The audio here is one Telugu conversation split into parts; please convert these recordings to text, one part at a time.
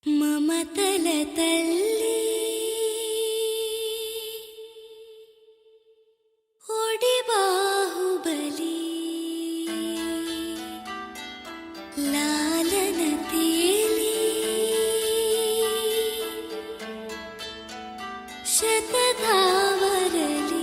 మమతల తల్లి ఒడి బాహుబలి లాలన తేలి శతధావరలి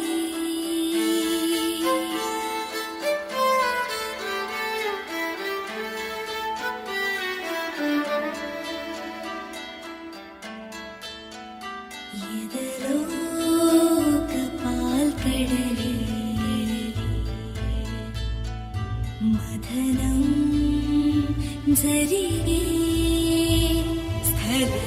ఎదలోక పాల్కడలి మదనం జరిగే స్థలం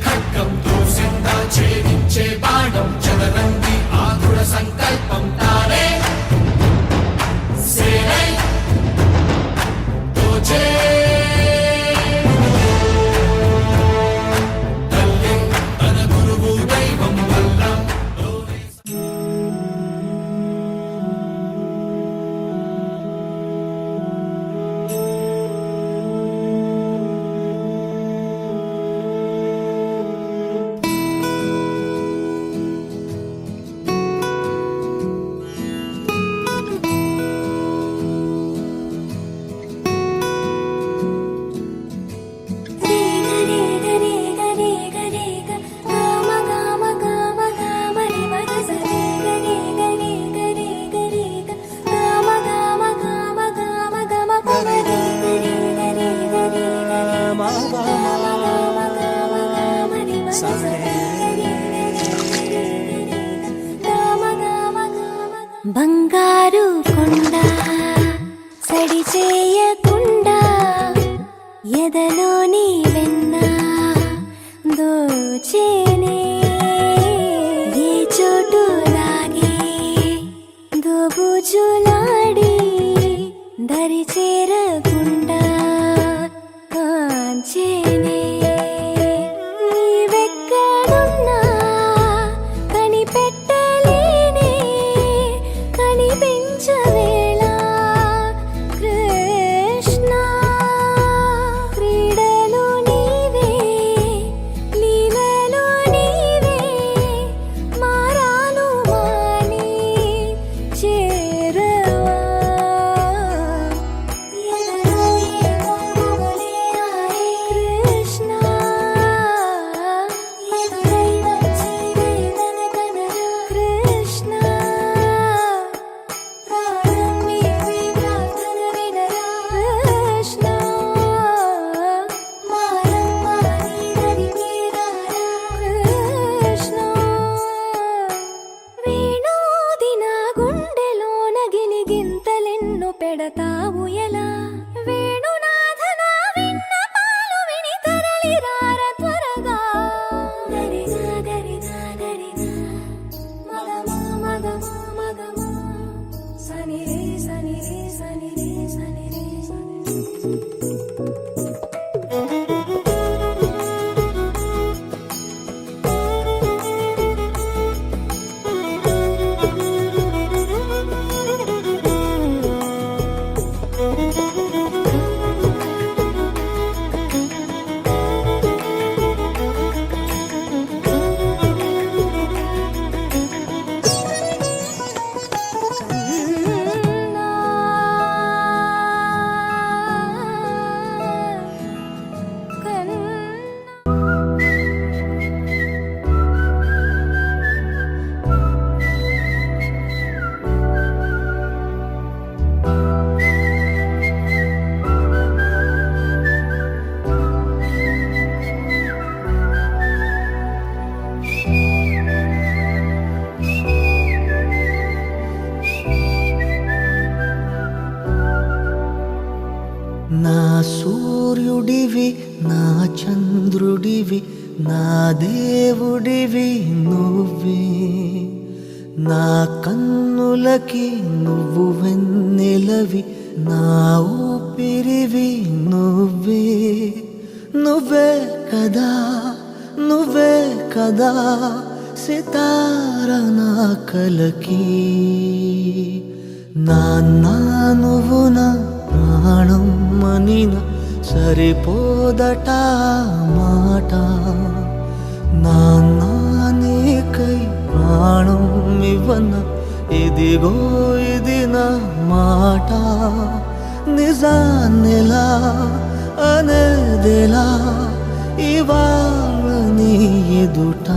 ఖడ్గం దూసిందా ఛేదించే బాణం చదరంగి ఆతుర సంకల్పం తానే సేనై తోచే తల్లి తన గురువు దైవం వల్ల బంగారు కొండ సడి చేయకుండా ఎదలోని వెన్న దోచేనే ఏ చోటు లాగే దోబుజులాడి దరి చేరకుండా కాంచేనే నీవెక్కడ సూర్యుడివి నా చంద్రుడివి నా దేవుడివి నువ్వే నా కన్నులకి నువ్వు వెన్నెలవి నా ఊపిరివి నువ్వే నువ్వే కదా నువ్వే కదా సితార నా కలకి నాన్నా నువ్వు నా ప్రాణం మనిన సరిపోదట మాట నాన్నా నీకై ప్రాణం ఇవ్వన ఇదిగో ఇది నా మాట నిజాన్నిలా అనేదిలా ఇవాళ నీ ఎదుట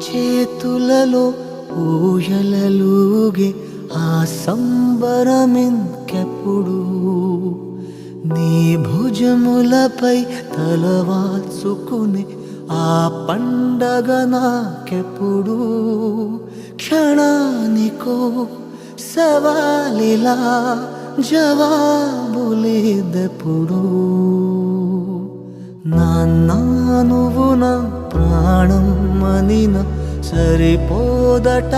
చేతులలో ఊయలలుగే ఆ సంబరమింకెప్పుడు నీ భుజములపై తలవాల్చుకుని ఆ పండగ నాకెప్పుడు క్షణానికో సవాలిలా జవాబులేదెప్పుడు నాన్నా నువ్వు నా ప్రాణం మనిన సరిపోదట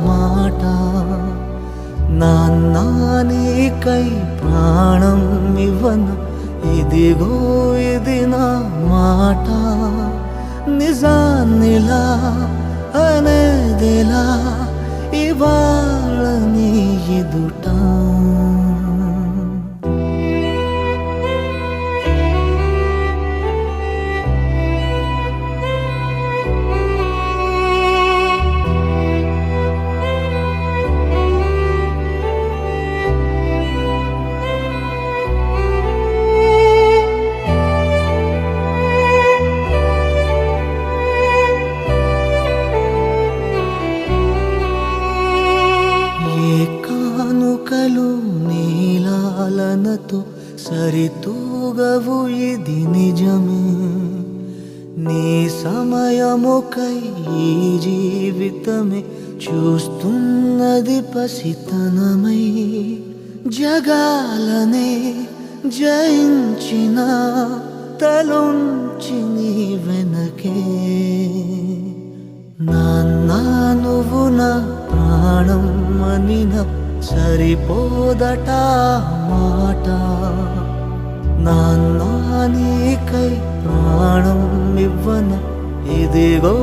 మాట నాన్నా నీకై ప్రాణం ఇవ్వన ఇదిగో ఇది నా మాట నిజాన్నిలా అనేదిలా ఇవాళ నీ ఎదుట కానుకలు నీలాలనతో సరితూగవు ఇది నిజమే నీ సమయముకై ఈ జీవితమే చూస్తున్నది పసితనమై జగాలనే జయించిన తలొంచి నీ వెనకే నాన్నా నువ్వు నా ప్రాణం మనిన సరిపోదట మాట నాన్నా నీకై ప్రాణం ఇవ్వన ఇదిగో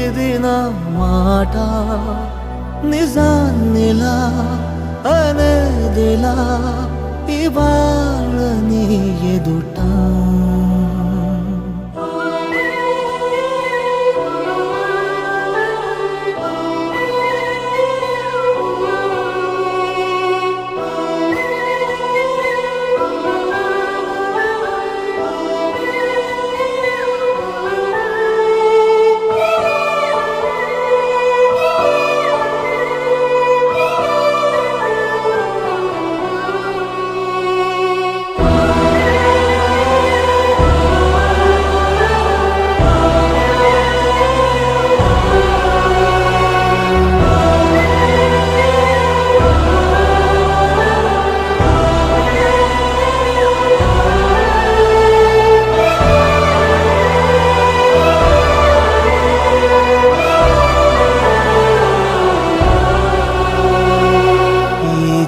ఇది నా మాట నిజాన్నిలా అనేదిలా ఇవాళ నీ ఎదుట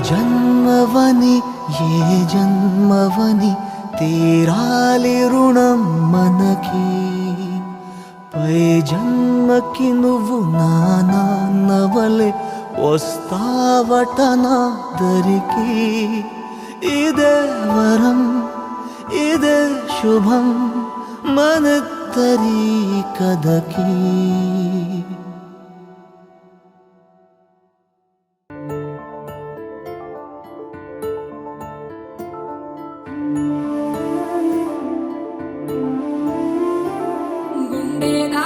జన్మవని ఏ జన్మవని తీరాలి రుణం మనకి పై జన్మకి నువ్వు నా నాన్నవలే వస్తావట నా దరికి ఇదే వరం ఇదే శుభం మనద్దరి కథకి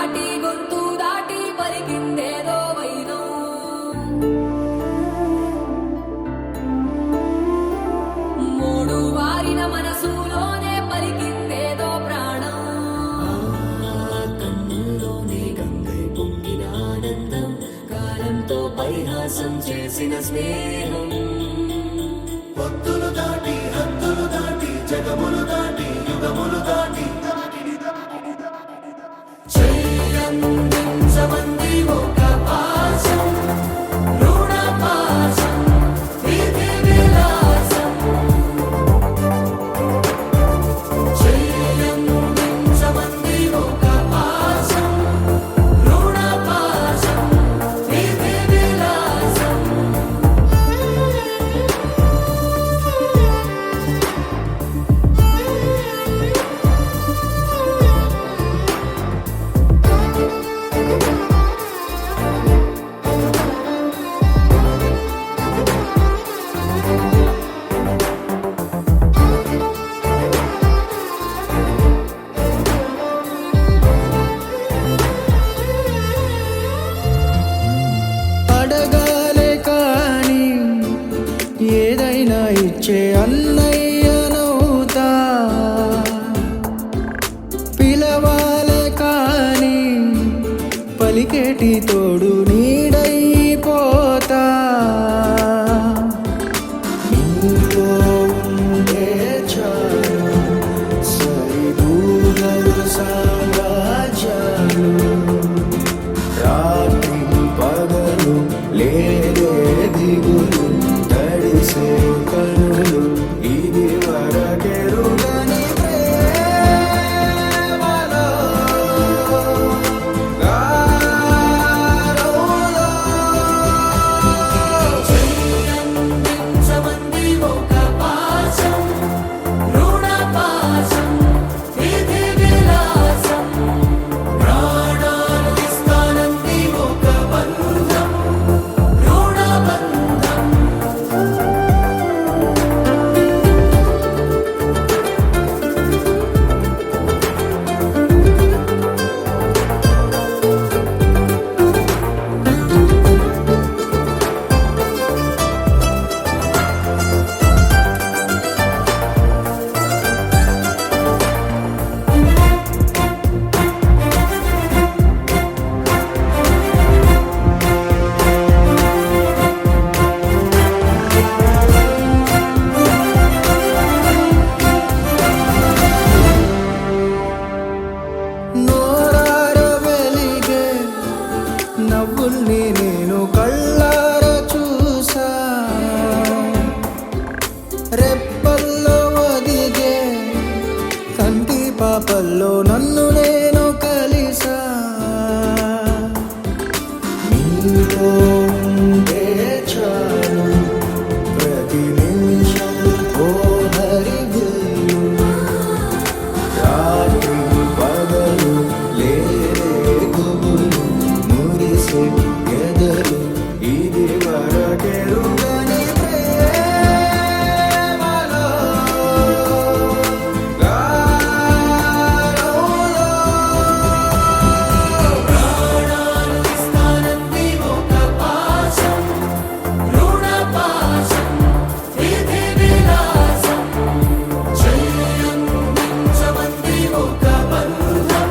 దాటి గొంతు దాటి పలికిందేదో వైనం మూడు వారిన మనసులోనే పలికిందేదో ప్రాణం కన్నులోనే గంగై పొంగిన ఆనందం కాలంతో పరిహాసం చేసిన స్నేహం పొత్తులు దాటి హద్దులు దాటి జగములు దాటి యుగములు దాటి చెయ్యందించమంది ఒక పాశం రుణ పాశం విధి విలాసం చెయ్యందించమంది ఒక పాశం రుణ పాశం విధి విలాసం అడగాలే కాని ఏదైనా ఇచ్చే అన్నయ్యనవుతా పిలవాలే కాని పలికేటి తోడు నీడైపోతా నీతో ఉండే చాలు సరిదూరలు సామ్రాజ్యాలు రాత్రి పగలు లేదే దిగులు తడిసే కనులు ఇది వరకెరుగని ప్రేమలో గారోలో చెయ్యందించమంది ఒక పాశం రుణ పాశం విధి విలాసం ప్రాణాలు ఇస్తానంది ఒక బంధం రుణ బంధం నోరార వెలిగే నవ్వుల్ని నేను కళ్ళార చూసా రెప్పల్లో ఒదిగే కంటి పాపల్లో నన్ను నేను కలిసా నీతో ఉండే చాలు ప్రతి నిమిషం ఓ హరివిల్లు రాత్రి పగలు లేరే గుబులు మురిసే ఎదలు ఇది వరకెరుగని ప్రేమలో గారోలో ప్రాణాలు ఇస్తానంది ఒక పాశం రుణ పాశం విధి విలాసం చెయ్యందించమంది ఒక బంధం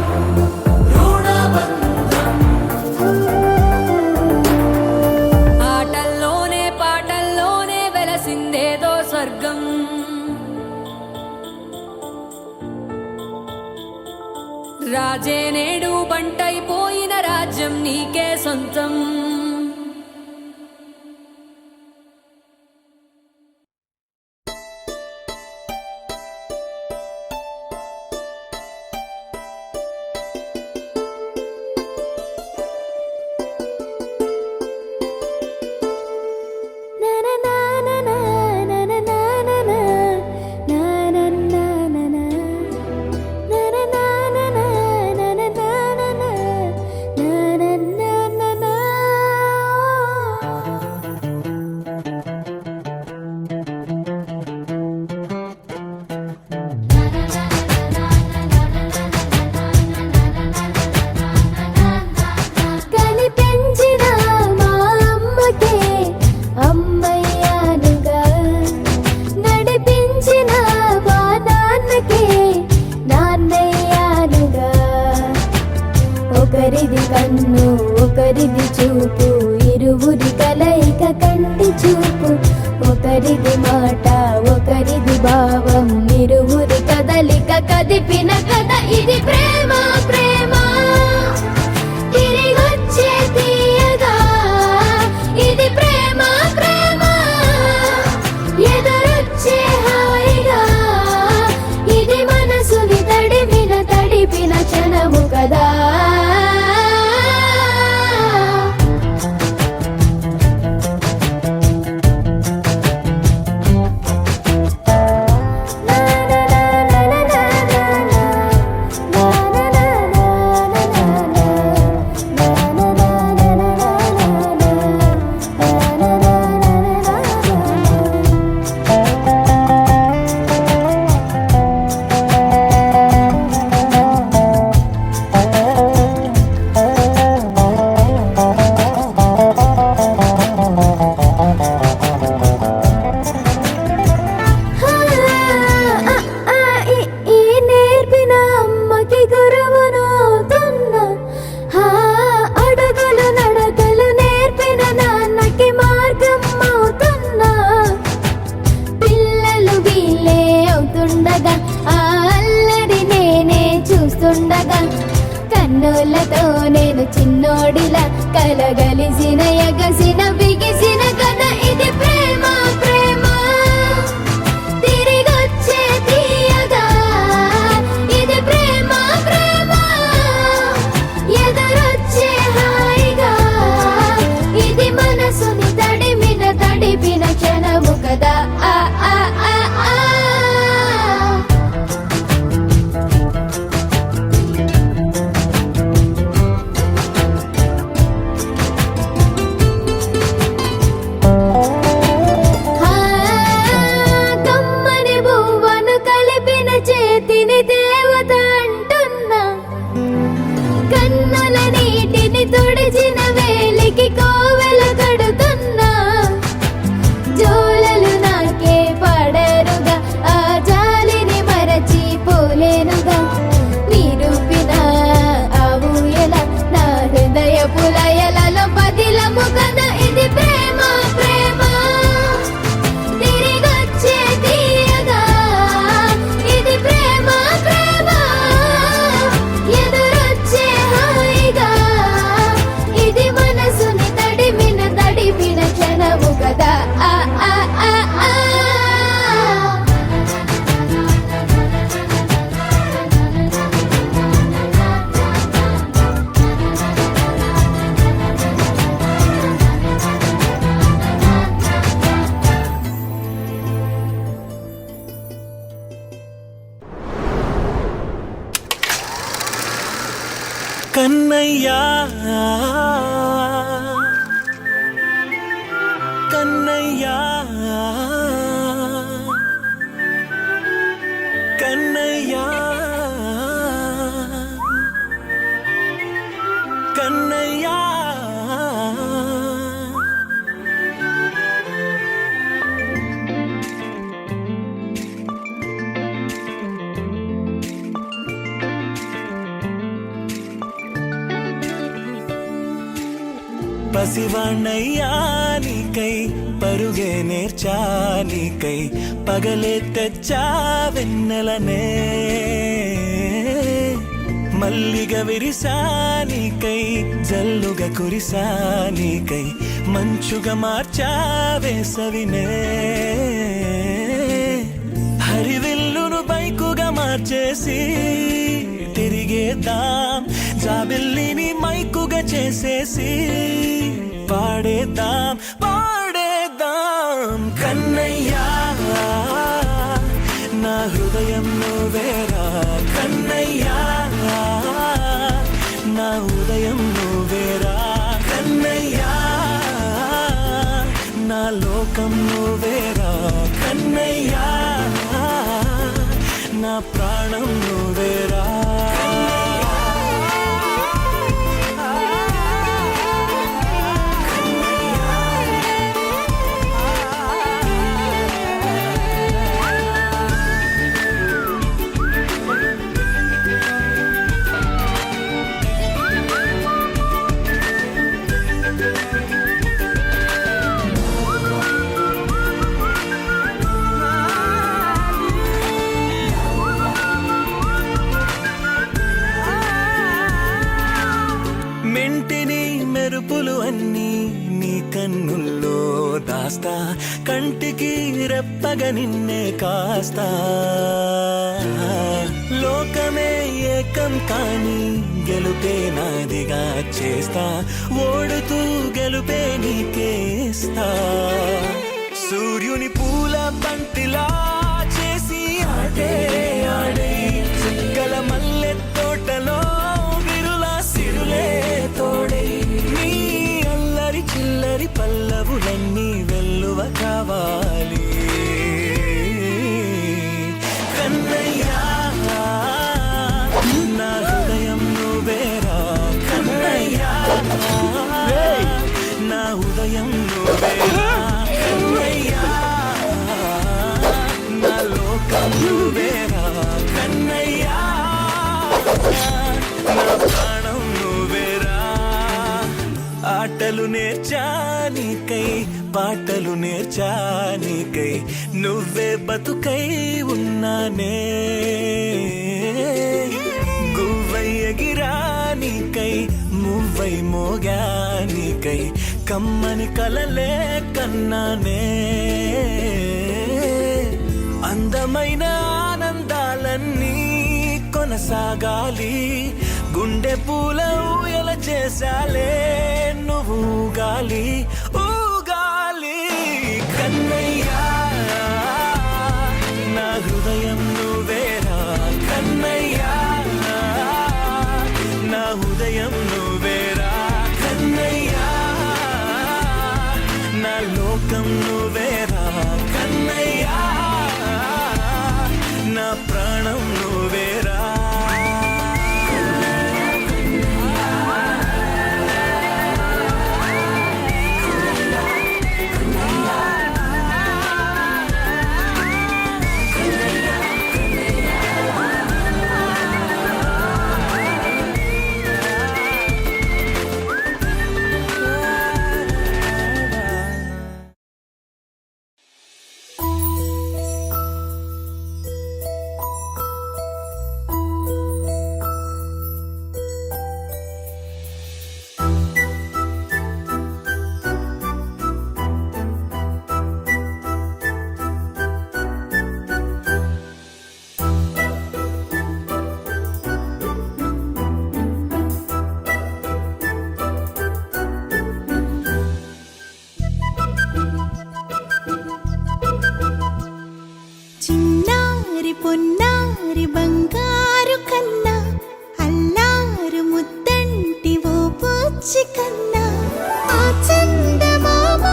రుణ బంధం ఆటల్లోనే పాటల్లోనే వెలసిందేదో స్వర్గం రాజే నేడు బంటైపోయిన రాజ్యం నీకే సొంతం na na na na na na na na na na na na ఒకరిది కన్ను ఒకరిది చూపు ఇరువురి కలయిక కంటి చూపు ఒకరిది మాట ఒకరిది భావం ఇరువురి కదలిక కదిపిన కథ ఇది ప్రేమ ప్రేమ తిరిగొచ్చే తీయగా ఇది ప్రేమ ప్రేమ ఎదురొచ్చే హాయిగా ఇది మనసుని తడిపిన క్షణము కదా కన్నులతో నేను చిన్నోడిలా కలగలిసిన ఎగసిన బిగిసిన కథ ఇది ప్రేమ ప్రేమ తిరిగొచ్చే తీయగా ఇది ప్రేమ ప్రేమ ఎదురొచ్చే హాయిగా ఇది మనసుని తడిపిన క్షణము కదా ఆ ఆ ఆ ఆ తుడిచిన వేలికి కోవెల కడుతున్నా జోలలు నాకే పడరుగా ఆ జాలిని మరచి పోలేనుగా నిరూపిన ఆ ఊయల నా హృదయ పులయలలో పదిలము కదా ఇది ప్రేమ ప్రేమ తిరిగొచ్చే తీయగా ఇది ప్రేమ ప్రేమ ఎదురొచ్చే హాయిగా ఇది మనసుని తడిపిన క్షణము కదా ఆ ఆ ఆ ఆ కన్నయ్యా కన్నయ్యా కన్నయ్యా కన్నయ్యా పసివాణ్ణయ్యా నీకై పరుగే నేర్చా నీకై పగలే తెచ్చా వెన్నెలనే మల్లిగ విరిసా నీకై జల్లుగా కురిసా నీకై మంచుగా మార్చా వేసవినే హరివిల్లును బైకుగా మార్చేసి తిరిగేద్దాం జాబిల్లిని మైకుగా చేసేసి పాడేద్దాం కన్నయ్యా నా హృదయం నువ్వేరా కన్నయ్యా నా ఉదయం నువ్వేరా కన్నయ్యా నా లోకం నువ్వేరా కన్నయ్యా నా ప్రాణం నువ్వేరా మెరుపులు అన్నీ నీ కన్నుల్లో దాస్తా, కంటికి రెప్పగా నిన్నే కాస్తా. లోకమే ఏకం కాని గెలుపే నాదిగా చేస్తా, ఓడుతూ గెలుపే నీకేస్తా. సూర్యుని పూల బంతిలా చేసి ఆడే ఆడే, చుక్కల మల్లె తోటలో విరుల సిరులే తోడే. నీ అల్లరి చిల్లరి పల్లవులన్నీ వెల్లువ కావాలి కన్నయ్యా. నా హృదయం నువ్వేరా కన్నయ్యా, నా ఉదయం నువ్వేరా కన్నయ్యా, నా లోకం నువ్వేరా కన్నయ్యా, నా ప్రాణం నువ్వేరా. ఆటలు నేర్చానికై పాటలు నేర్చానికై నువ్వే బతుకై ఉన్నానే. గువ్వై ఎగిరానికై మువ్వై మోగానికై కమ్మని కలలే కన్నానే. అందమైన ఆనందాలన్నీ కొనసాగాలి, గుండె పూల ఊయల చేసాలే నువ్వు గాలి ఊగాలి కన్నయ్యా. నా హృదయం నువ్వేరా కన్నయ్యా, నా ఉదయం నువ్వేరా కన్నయ్యా, నా లోకం నువ్వేరా కన్నయ్యా, నా ప్రాణం నువ్వేరా. చిన్నారి పొన్నారి బంగారు కన్నా, అల్లారు ముద్దంటి ఓ పూచి కన్నా, ఆ చందమామ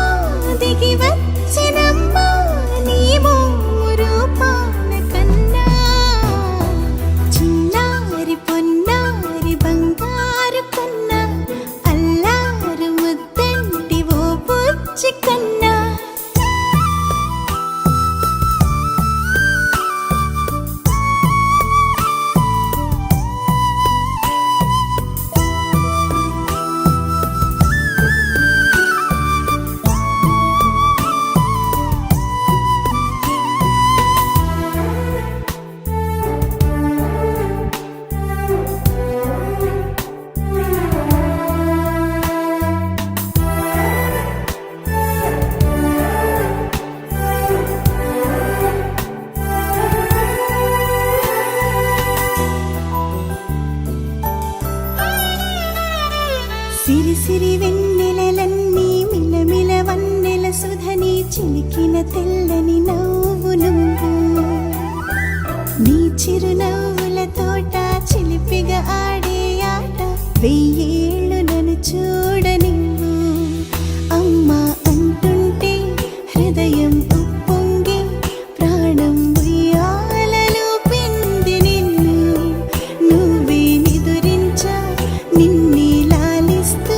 దిగి వచ్చినమ్మా నీ మోము రూపాన కన్నా. చిన్నారి పొన్నారి బంగారు కన్నా, అల్లారు ముద్దంటి ఓ పూచి కన్నా. సిరి సిరి వెన్నెలలన్నీ మిలమిల వన్నెల సుధని చిలికిన తెల్లని నవ్వు నువ్వు. నీ చిరునవ్వుల తోట చిలిపిగా ఆడే ఆట, వెయ్యేళ్ళు నన్ను చూడ నువ్వు. అమ్మా అంటుంటే హృదయం ఉప్పొంగి ప్రాణం ఉయ్యాలలో పిండి నిన్ను. నువ్వే నిదురించా నిన్నే లాలిస్తూ,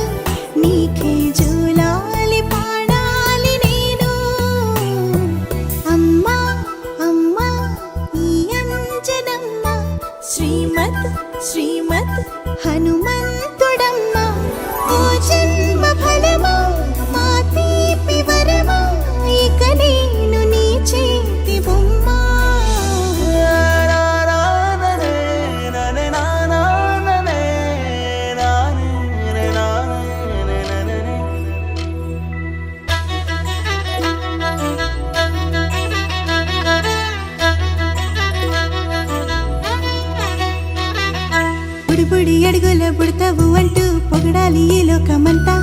నీకే జోలాలి పాడాలి నేను. అమ్మా అమ్మా ఈ అంజనమ్మ, శ్రీమత్ శ్రీమత్ హనుమంతుడమ్మ. ఓ జన్మ ఫలమా మా తీపి వరమా, ఇక నేను నీ చేతి బొమ్మ. బుడి అడుగుల పుడతావు అంటూ పొగడాలి ఈ లోకమంతా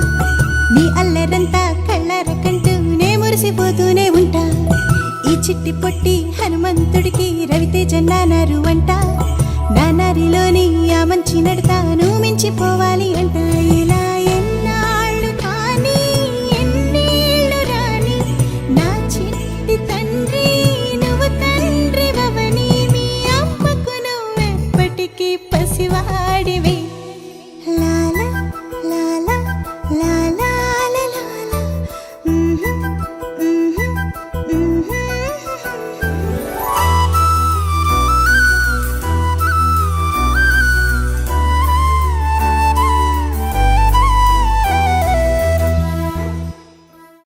నీ అల్లరంతా కళ్ళారకంటూ నే మురిసిపోతూనే ఉంటా ఈ చిట్టి పొట్టి హనుమంతుడికి రవితేజ నానారు అంట నానారిలోని ఆ మంచి నడతాను మించిపోవాలి